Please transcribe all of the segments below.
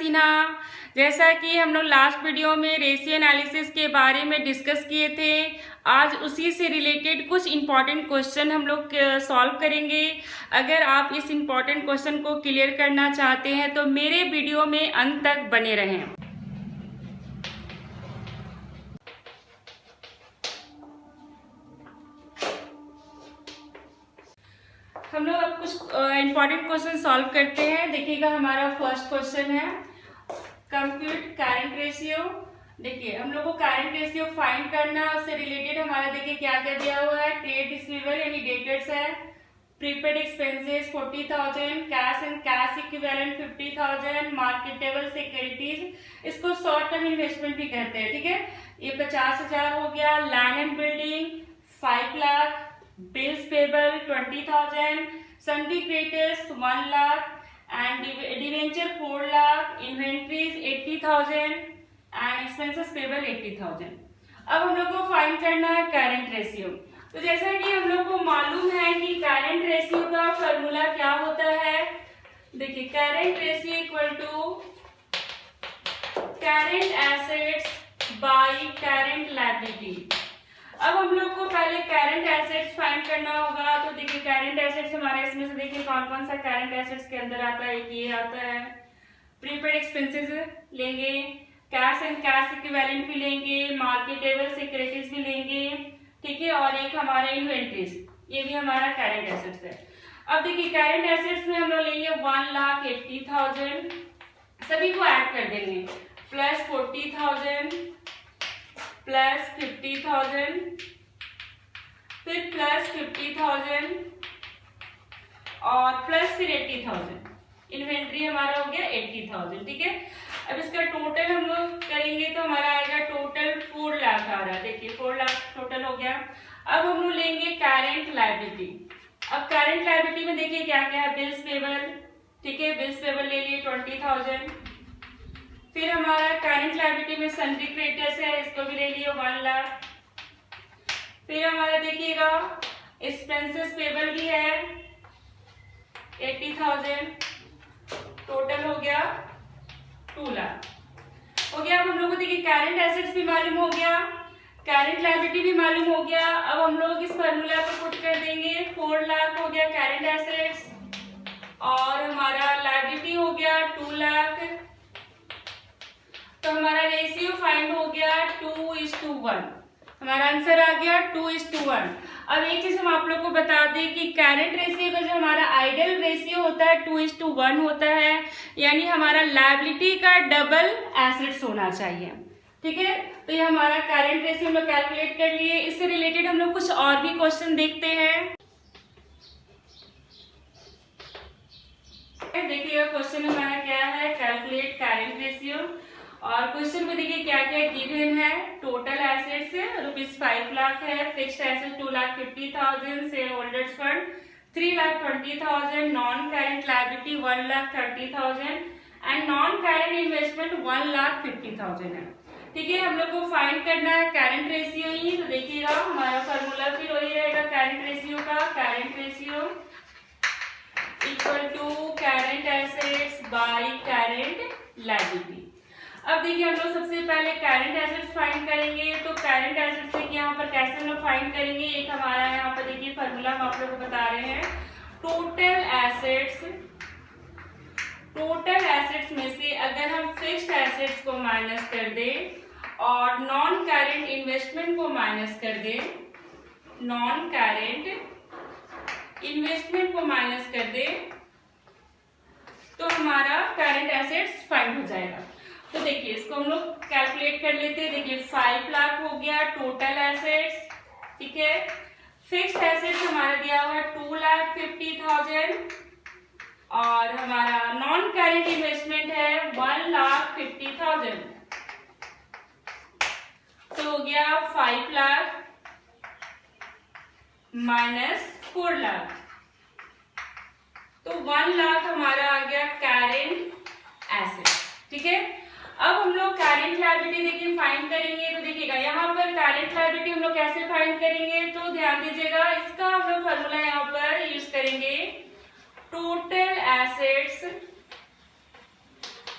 सिन्हा। जैसा कि हम लोग लास्ट वीडियो में रेशियो एनालिसिस के बारे में डिस्कस किए थे, आज उसी से रिलेटेड कुछ इम्पॉर्टेंट क्वेश्चन हम लोग सॉल्व करेंगे। अगर आप इस इम्पॉर्टेंट क्वेश्चन को क्लियर करना चाहते हैं तो मेरे वीडियो में अंत तक बने रहें। हम लोग अब कुछ इम्पॉर्टेंट क्वेश्चन सॉल्व करते हैं। देखिएगा, हमारा फर्स्ट क्वेश्चन है कंप्यूट करंट रेशियो। देखिए, हम लोग को करंट रेशियो फाइंड करना है। उससे रिलेटेड हमारा देखिए क्या क्या दिया हुआ है। ट्रेड रिसीवेबल यानी डेटर्स है, prepaid expenses 40,000, cash and cash equivalent 50,000, marketable securities, इसको शॉर्ट टर्म इन्वेस्टमेंट भी कहते हैं। ठीक है, ये 50,000 हो गया। Land and building 5 lakh, bills payable 20,000, सन्डी creditors 1 lakh and debenture 4 lakh, inventories 80,000 and expenses payable 80,000। अब हम लोग को फाइंड करना है करंट रेशियो। तो जैसा कि हम लोग को मालूम है कि करंट रेशियो का फॉर्मूला क्या होता है। देखिए, current ratio equal to current assets by current liability. अब हम लोग को पहले करंट एसेट्स फाइंड करना होगा। तो देखिए, करंट एसेट्स हमारे इसमें से देखिए कौन कौन सा करंट एसेट्स के अंदर आता है। ये आता है, प्रीपेड एक्सपेंसेस लेंगे, कैश एंड कैश इक्विवेलेंट भी लेंगे, मार्केटेबल सिक्योरिटीज भी लेंगे। ठीक है, और एक हमारे इन्वेंट्रीज, ये भी हमारा करंट एसेट्स है। अब देखिए, करंट एसेट्स में हम लोग लेंगे 1,80,000, सभी को ऐड कर देंगे, प्लस 40,000 प्लस 50,000, फिर प्लस 50,000 और प्लस फिर 80,000। इन्वेंट्री हमारा हो गया 80,000। ठीक है, अब इसका टोटल हम लोग करेंगे तो हमारा आएगा टोटल 4 लाख आ रहा है। देखिए, 4 लाख टोटल हो गया। अब हम लोग लेंगे करंट लायबिलिटी। अब करंट लायबिलिटी में देखिए क्या क्या है। बिल्स पेबल, ठीक है, बिल्स पेबल ले लिए 20,000। फिर हमारा करंट लायबिलिटी में सन्डी क्रेडिटर्स है, इसको भी ले लिए 1 लाख। फिर हमारा देखिएगा एक्सपेंसेस पेबल भी है 80,000, टोटल हो गया 2 लाख हो गया। अब हम लोग को देखिए करंट एसेट्स भी मालूम हो गया, करंट लायबिलिटी भी मालूम हो गया। अब हम लोग इस फॉर्मूला को पुट कर देंगे। 4 लाख हो गया करंट एसेट्स और हमारा लायबिलिटी हो गया 2 लाख। तो हमारा रेशियो फाइंड हो गया 2:1। हमारा आंसर आ गया 2:1। अब एक चीज हम आप लोग को बता दें कि करंट रेशियो का जो हमारा आइडियल रेशियो होता है 2:1 होता है, यानी हमारा लायबिलिटी का डबल एसेट्स होना चाहिए। ठीक है, तो ये हमारा करंट रेशियो हम लोग कैलकुलेट कर लिए। इससे रिलेटेड हम लोग कुछ और भी क्वेश्चन देखते हैं। देखिए, क्वेश्चन हमारा क्या है, कैलकुलेट करंट रेशियो। और क्वेश्चन में देखिए क्या क्या गिवन है। टोटल एसेट्स ₹5 लाख है, fixed asset 2,50,000, share holders fund 3,20,000, non current liability 1,30,000 and non current investment 1,50,000 है। ठीक है, हम लोग को फाइंड करना है करंट रेशियो ही। तो देखिएगा, हमारा फॉर्मूला फिर वही रहेगा करंट रेशियो का। Current ratio equal to current assets by current liability. अब देखिए, हम लोग सबसे पहले करंट एसेट्स फाइंड करेंगे। तो करंट एसेट्स देखिए यहाँ पर कैसे हम लोग फाइंड करेंगे। एक हमारा यहाँ पर देखिए फॉर्मूला हम आप लोग को बता रहे हैं। टोटल एसेट्स में से अगर हम फिक्स्ड एसेट्स को माइनस कर दें और नॉन करंट इन्वेस्टमेंट को माइनस कर दें, नॉन करंट इन्वेस्टमेंट को माइनस कर दें, तो हमारा करंट एसेट्स फाइंड हो जाएगा। तो देखिए, इसको हम लोग कैलकुलेट कर लेते हैं। देखिए, 5 लाख हो गया टोटल एसेट्स। ठीक है, फिक्स्ड एसेट्स हमारा दिया हुआ है 2,50,000 और हमारा नॉन करंट इन्वेस्टमेंट है 1,50,000। तो हो गया 5 लाख माइनस 4 लाख, तो 1 लाख हमारा आ गया करंट एसेट। ठीक है, अब हम लोग करंट लायबिलिटी देखिए फाइंड करेंगे। तो देखिएगा, यहाँ पर करंट लायबिलिटी हम लोग कैसे फाइंड करेंगे। तो ध्यान दीजिएगा, इसका हम लोग फॉर्मूला यहाँ पर यूज करेंगे। Total assets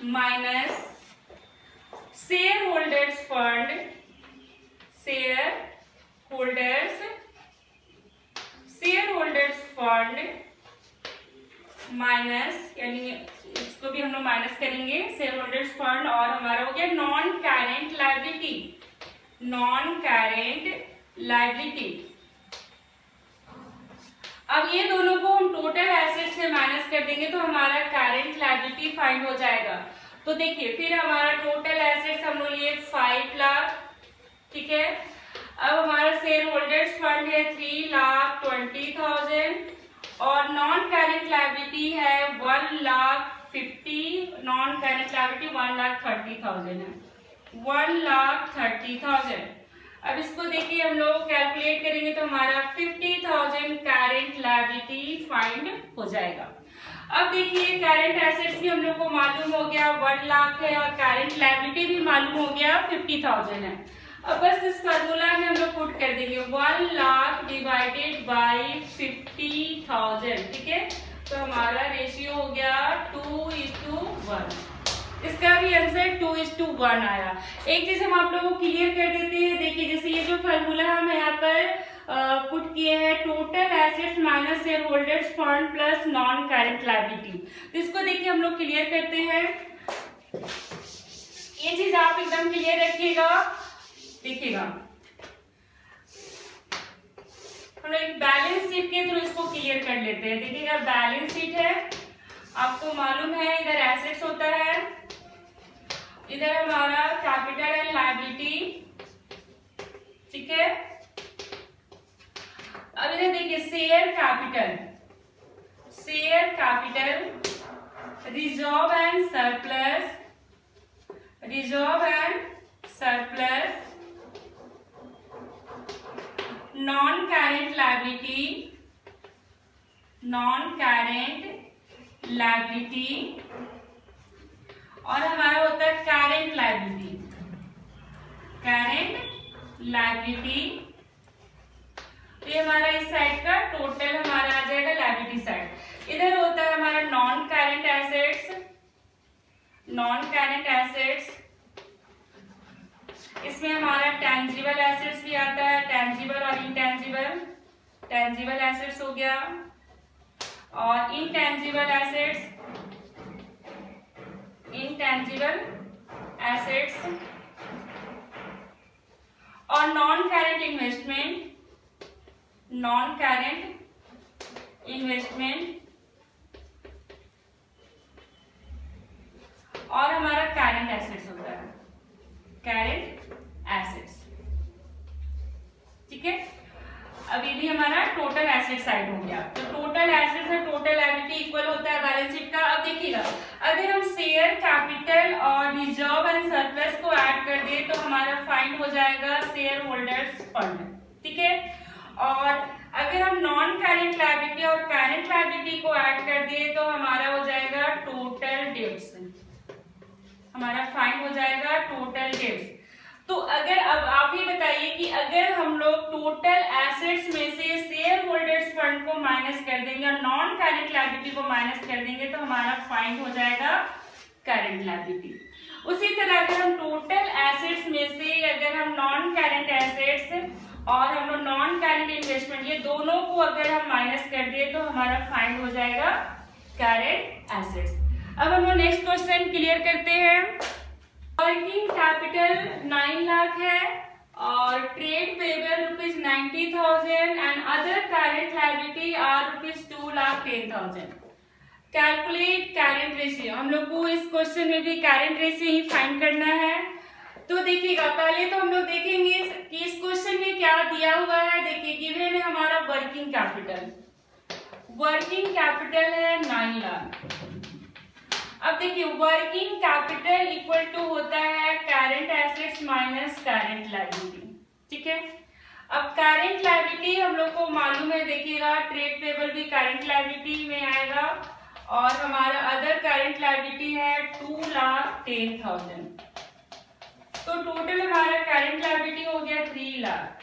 minus share holders fund, share holders fund minus, यानी इसको भी हम लोग माइनस करेंगे, शेयर होल्डर्स फंड, और हमारा हो गया नॉन करेंट लायबिलिटी। अब ये दोनों को हम टोटल एसेट से माइनस कर देंगे तो हमारा करेंट लायबिलिटी फाइंड हो जाएगा। तो देखिए फिर हमारा टोटल एसेट्स हम लोग लिए 5 लाख, ठीक है। अब हमारा शेयर होल्डर्स फंड है 3,20,000 और नॉन करेंट लायबिलिटी है 1,50,000, नॉन करेंट लायबिलिटी 1,30,000 है, 1,30,000। अब इसको देखिए हम लोग कैलकुलेट करेंगे तो हमारा 50,000 करेंट लायबिलिटी फाइंड हो जाएगा। अब देखिए करेंट एसेट्स भी हम लोग को मालूम हो गया 1 लाख है और करेंट लायबिलिटी भी मालूम हो गया 50,000 है। अब बस इस फार्मूला में हम लोग पुट कर देंगे 1 लाख डिवाइडेड बाय 50,000, ठीक है। तो हमारा रेशियो हो गया 2:1। इसका भी आंसर 2:1 आया। एक चीज हम आप लोगों को क्लियर कर देते हैं, देखिए जैसे ये जो फार्मूला हम यहाँ पर पुट किए हैं total assets minus share holders fund plus non current liability, तो इसको देखिए हम लोग क्लियर करते हैं। ये चीज आप एकदम क्लियर रखिएगा, देखिएगा हम लोग एक बैलेंस शीट के थ्रू इसको क्लियर कर लेते हैं। देखिएगा बैलेंस शीट है, आपको मालूम है इधर एसेट्स होता है, इधर हमारा कैपिटल एंड लायबिलिटी, ठीक है। अब इधर देखिए share capital, reserve and surplus, non current liability और हमारा होता है करेंट लायबिलिटी। तो ये हमारा इस साइड का टोटल हमारा आ जाएगा लायबिलिटी साइड। इधर होता है हमारा नॉन करेंट एसेट्स, इसमें हमारा टेंजिबल एसेट्स भी आता है, टेंजिबल और इनटेंजिबल। टेंजिबल एसेट्स हो गया और इनटेंजिबल एसेट्स और नॉन करेंट इन्वेस्टमेंट और हमारा करेंट एसेट्स होता है, ठीक है। अब ये भी हमारा टोटल एसेट साइड हो गया। तो टोटल एसेट्स और टोटल लायबिलिटी इक्वल होता है बैलेंस शीट का। अब देखिएगा अगर हम शेयर कैपिटल और रिजर्व एंड सरप्लस को ऐड कर दें तो हमारा फाइंड हो जाएगा शेयर होल्डर्स फंड, ठीक है। और अगर हम नॉन करेंट लायबिलिटी और करेंट लायबिलिटी को ऐड कर दें तो हमारा हो जाएगा टोटल डेब्ट्स, हमारा फाइंड हो जाएगा टोटल डेब्ट्स। तो अगर अब आप ये बताइए कि अगर हम लोग टोटल एसेट्स में से शेयर होल्डर्स फंड को माइनस कर देंगे और नॉन करेंट लायबिलिटी को माइनस कर देंगे तो हमारा फाइंड हो जाएगा करेंट लायबिलिटी। उसी तरह अगर हम टोटल एसेट्स में से अगर हम नॉन करेंट एसेट्स और हम लोग नॉन करेंट इन्वेस्टमेंट ये दोनों को अगर हम माइनस कर दिए तो हमारा फाइंड हो जाएगा करेंट एसेट्स। अब हम लोग नेक्स्ट क्वेश्चन क्लियर करते हैं। वर्किंग कैपिटल 9 लाख है और trade payable ₹90,000 and other current liability are ₹2,10,000। Calculate current ratio, हम लोग को इस क्वेश्चन में भी करेंट रेशियो ही फाइंड करना है। तो देखिएगा पहले तो हम लोग देखेंगे कि इस क्वेश्चन में क्या दिया हुआ है। देखिए गिवन है हमारा वर्किंग कैपिटल है 9 लाख। अब देखिए वर्किंग कैपिटल इक्वल टू होता है current assets minus current liability, ठीक है। अब करेंट लायबिलिटी हम लोग को मालूम है, देखिएगा ट्रेड पेबल भी करेंट लायबिलिटी में आएगा और हमारा अदर करेंट लायबिलिटी है 2,10,000। तो टोटल हमारा करेंट लायबिलिटी हो गया 3 लाख।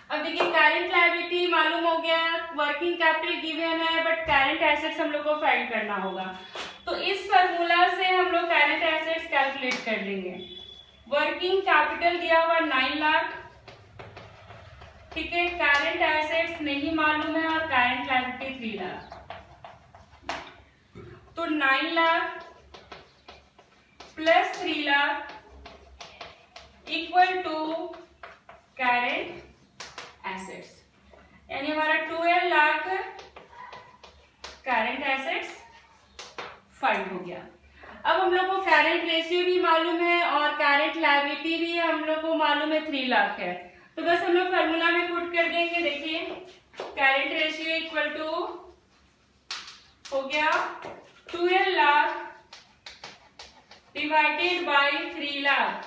अब देखिए करेंट लायबिलिटी मालूम हो गया, वर्किंग कैपिटल गिवन है बट करेंट एसेट्स हम लोग को फाइंड करना होगा। तो इस फॉर्मूला से हम लोग करंट एसेट्स कैलकुलेट कर लेंगे। वर्किंग कैपिटल दिया हुआ 9 लाख, ठीक है, करंट एसेट्स नहीं मालूम है और करंट लायबिलिटी 3 लाख, तो 9 lakh plus 3 lakh equal to current assets, यानी हमारा 12 लाख करंट एसेट्स फाइंड हो गया। अब हम लोग को करंट रेशियो भी मालूम है और करंट लायबिलिटी भी हम लोग को मालूम है 3 लाख है, तो बस हम लोग फॉर्मूला में पुट कर देंगे। देखिए करंट रेशियो इक्वल टू हो गया 12 लाख डिवाइडेड बाय 3 लाख,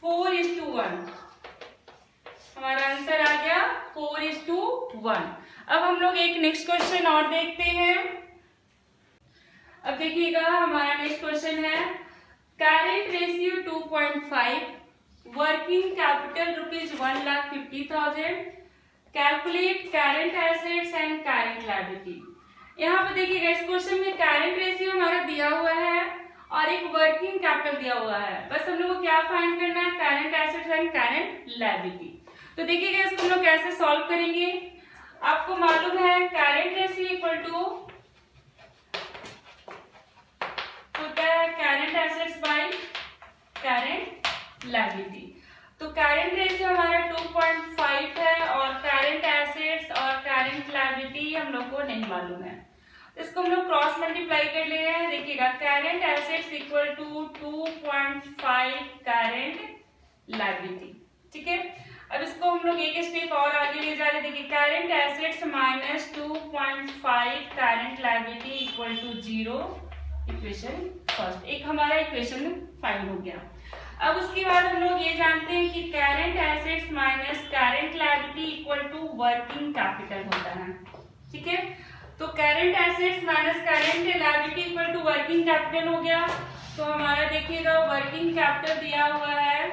4:1, हमारा आंसर आ गया 4:1। अब हम लोग एक नेक्स्ट क्वेश्चन और देखते हैं। अब देखिएगा हमारा नेक्स्ट क्वेश्चन है current ratio 2.5, working capital rupees 1,50,000, calculate current assets and current liability. यहाँ पे देखिएगा इस क्वेश्चन में करंट रेशियो हमारा दिया हुआ है और एक वर्किंग कैपिटल दिया हुआ है, बस हम लोग को क्या फाइंड करना है, current assets and current liability. तो देखिएगा इसको हम लोग कैसे सॉल्व करेंगे। आपको मालूम है करंट रेशियो इक्वल टू होता है current assets by current liability. तो करंट रेशियो हमारा 2.5 है और करंट एसेट्स और करंट लायबिलिटी हम लोग को नहीं मालूम है, इसको हम लोग क्रॉस मल्टीप्लाई कर ले रहे हैं। देखिएगा current assets equal to 2.5 current liability, ठीक है। अब इसको हम लोग एक स्टेप और आगे ले जा रहे हैं। देखिए current assets minus 2.5 current liability equal to 0, equation first, एक हमारा इक्वेशन फाइंड हो गया। अब उसके बाद हम लोग ये जानते हैं कि current assets minus current liability equal to working capital होता है, ठीक है। तो current assets minus current liability equal to working capital हो गया। तो हमारा देखिएगा वर्किंग कैपिटल दिया हुआ है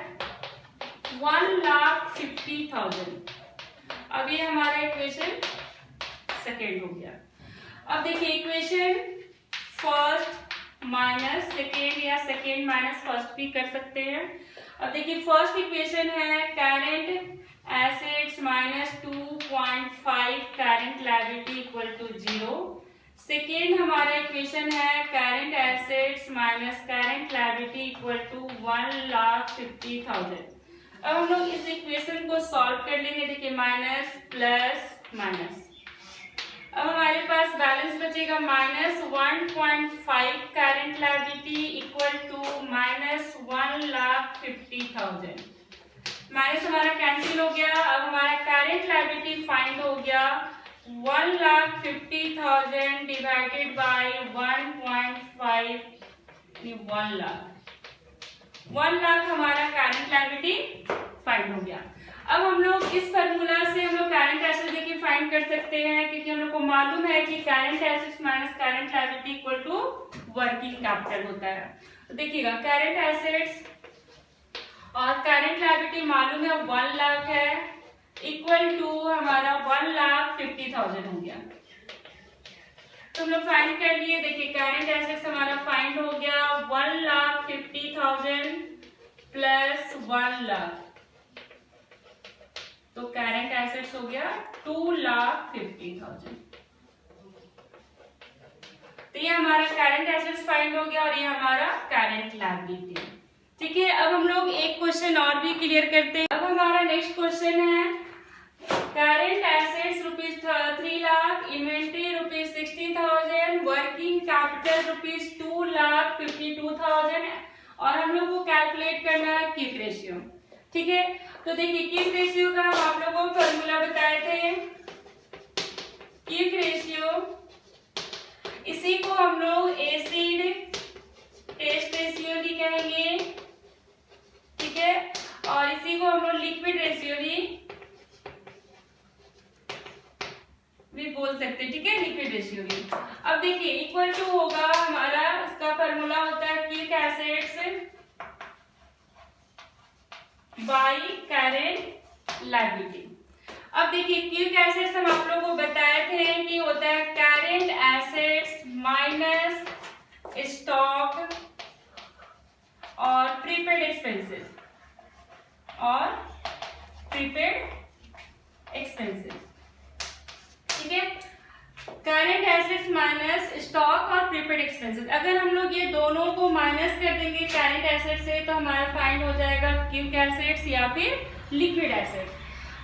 1,50,000। अब ये हमारा इक्वेशन सेकेंड हो गया। अब देखिए इक्वेशन फर्स्ट माइनस सेकेंड या सेकेंड माइनस फर्स्ट भी कर सकते हैं। अब देखिए फर्स्ट इक्वेशन है current assets minus 2.5 current liability equal to 0। Second हमारा इक्वेशन है current assets minus current liability equal to 1,50,000। अब हम लोग इस इक्वेशन को सॉल्व कर लेंगे। देखिए माइनस प्लस माइनस, अब हमारे पास बैलेंस बचेगा minus 1.5 current liability equal to minus 1,50,000। Minus हमारा कैंसिल हो गया। अब हमारा करंट लायबिलिटी फाइंड हो गया 1,50,000 डिवाइडेड बाय 1.5, 1 लाख हमारा करंट लायबिलिटी फाइंड हो गया। अब हम लोग इस फार्मूला से हम लोग करंट एसेट्स देखिए फाइंड कर सकते हैं, क्योंकि हम लोग को मालूम है कि current assets minus current liability equal to working capital होता है। तो देखिएगा करंट एसेट्स और करंट लायबिलिटी मालूम है 1 लाख है, इक्वल टू हमारा 1,50,000 हो गया। तो हम लोग फाइंड कर लिए। देखिए करंट एसेट्स हमारा फाइंड हो गया 1,50,000 प्लस 1 लाख, तो करंट एसेट्स हो गया 2,50,000। तो ये हमारा करंट एसेट्स फाइंड हो गया और ये हमारा करंट लायबिलिटी, ठीक है। अब हम लोग एक क्वेश्चन और भी क्लियर करते हैं। अब हमारा नेक्स्ट क्वेश्चन है current assets rupees 3 lakh, inventory rupees 60,000, working capital rupees 2,52,000 और हम लोग को कैलकुलेट करना है क्विक रेशियो, ठीक है। तो देखिए क्विक रेशियो का हम आप लोगों को फॉर्मूला बताए थे। क्विक रेशियो इसी को हम लोग एसिड टेस्ट रेशियो भी कहेंगे, ठीक है, और इसी को हम लोग लिक्विड रेशियो भी बोल सकते हैं, ठीक है, लिक्विड रेशियो भी। अब देखिए इक्वल टू होगा हमारा, इसका फॉर्मूला होता है quick assets by current liability. अब देखिए क्विक एसेट्स हम आप लोगों को बताए थे कि होता है करंट एसेट्स माइनस स्टॉक और प्रीपेड एक्सपेंसेस ठीक है। करंट एसेट्स माइनस स्टॉक और प्रीपेड एक्सपेंसेस, अगर हम लोग ये दोनों को माइनस कर देंगे करंट एसेट से तो हमारा फाइंड हो जाएगा क्विक एसेट्स या फिर लिक्विड एसेट्स।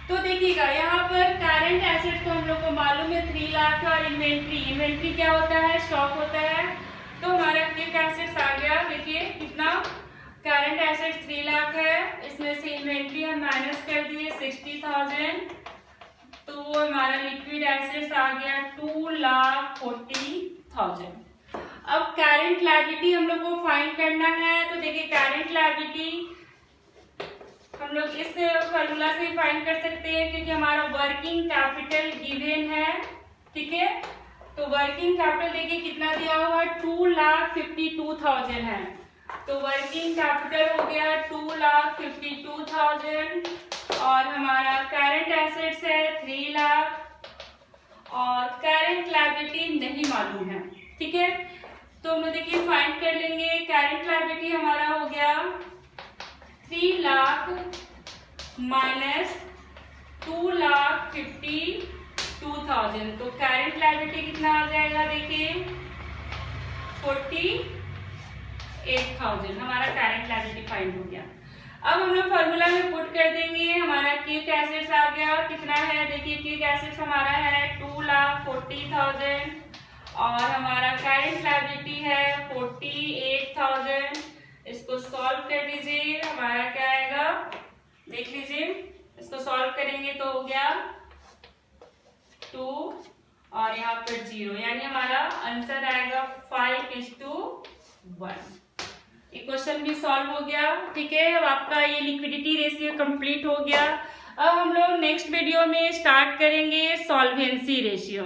तो देखिएगा यहाँ पर करंट एसेट्स तो हम लोग को मालूम है 3 लाख और इन्वेंट्री क्या होता है, स्टॉक होता है। तो हमारा क्विक एसेट्स आ गया, देखिए कितना, करंट एसेट्स 3 लाख है, इसमें से इन्वेंट्री हम माइनस कर दिए 60,000, तो हमारा लिक्विड एसेट्स आ गया 2,40,000। अब करंट लायबिलिटी हम लोग को फाइंड करना है, तो देखिए करंट लायबिलिटी हम लोग इस फॉर्मूला से फाइंड कर सकते हैं क्योंकि हमारा वर्किंग कैपिटल गिवन है, ठीक है। तो वर्किंग कैपिटल देखिए कितना दिया हुआ, 2,52,000 है, तो वर्किंग कैपिटल हो गया 2,52,000 और हमारा करंट एसेट्स है 3 लाख और करंट लायबिलिटी नहीं मालूम है, ठीक है। तो हम लोग देखिए फाइंड कर लेंगे, करंट लायबिलिटी हमारा हो गया 3 लाख माइनस 2,52,000, तो करंट लायबिलिटी कितना आ जाएगा, देखिए 48,000 हमारा करंट लायबिलिटी फाइंड हो गया। अब हम लोग फॉर्मूला में पुट कर देंगे, हमारा क्विक एसेट्स आ गया कितना है, देखिए क्विक एसेट्स हमारा है 2,40,000 और हमारा करंट लायबिलिटी है 48,000। इसको सॉल्व कर लीजिए, हमारा क्या आएगा देख लीजिए, इसको सॉल्व करेंगे तो हो गया 2 और यहाँ पर 0, यानी हमारा आंसर आएगा 5:1। ये क्वेश्चन भी सॉल्व हो गया, ठीक है। अब आपका ये लिक्विडिटी रेशियो कंप्लीट हो गया। अब हम लोग नेक्स्ट वीडियो में स्टार्ट करेंगे सॉल्वेंसी रेशियो।